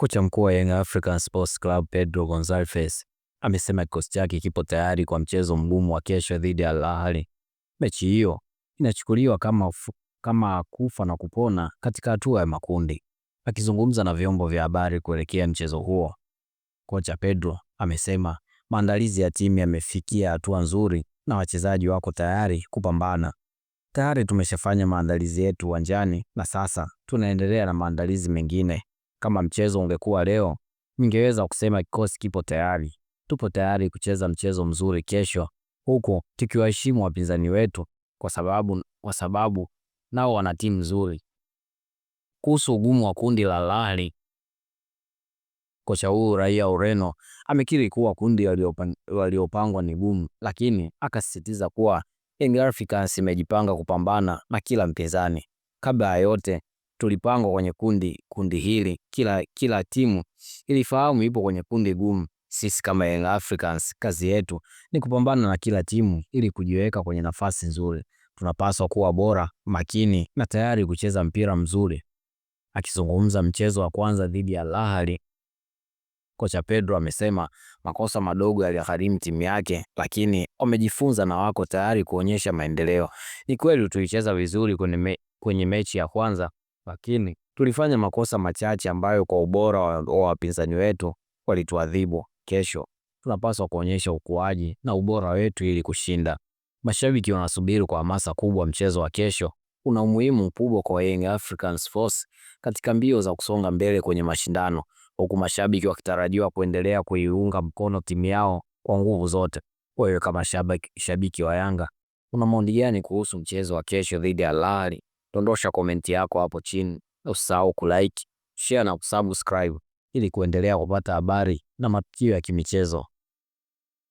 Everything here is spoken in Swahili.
Kocha mkuu wa Young African Sports Club Pedro Gonçalves amesema kikosi chake kipo tayari kwa mchezo mgumu wa kesho dhidi ya Al Ahly. Mechi hiyo inachukuliwa kama kufa na kupona katika hatua ya makundi. Akizungumza na vyombo vya habari kuelekea mchezo huo, kocha Pedro amesema maandalizi ya timu yamefikia hatua nzuri na wachezaji wako tayari kupambana. Tayari tumeshafanya maandalizi yetu uwanjani na sasa tunaendelea na maandalizi mengine. Kama mchezo ungekuwa leo, ningeweza kusema kikosi kipo tayari. Tupo tayari kucheza mchezo mzuri kesho, huku tukiwaheshimu wapinzani wetu kwa sababu nao wana timu nzuri. Kuhusu ugumu wa kundi la Al Ahly, kocha huyu raia Ureno amekiri kuwa kundi waliopangwa ni gumu, lakini akasisitiza kuwa Young Africans imejipanga kupambana na kila mpinzani. Kabla ya yote, tulipangwa kwenye kundi hili, kila timu ilifahamu ipo kwenye kundi gumu. Sisi kama Young Africans, kazi yetu ni kupambana na kila timu ili kujiweka kwenye nafasi nzuri. Tunapaswa kuwa bora, makini na tayari kucheza mpira mzuri. Akizungumza mchezo wa kwanza dhidi ya Al Ahly, kocha Pedro amesema makosa madogo yaligharimu timu yake, lakini wamejifunza na wako tayari kuonyesha maendeleo. Ni kweli tulicheza vizuri kwenye mechi ya kwanza, lakini tulifanya makosa machache ambayo kwa ubora wa wapinzani wetu walituadhibu. Kesho tunapaswa kuonyesha ukuaji na ubora wetu ili kushinda. Mashabiki wanasubiri kwa hamasa kubwa mchezo wa kesho. Una umuhimu mkubwa kwa Young Africans Force katika mbio za kusonga mbele kwenye mashindano, huku mashabiki wakitarajiwa kuendelea kuiunga mkono timu yao kwa nguvu zote. Wewe kama shabiki wa Yanga, una maoni gani kuhusu mchezo wa kesho dhidi ya Al Ahly? Dondosha komenti yako hapo chini. Usisahau kulike, share na kusubscribe ili kuendelea kupata habari na matukio ya kimichezo.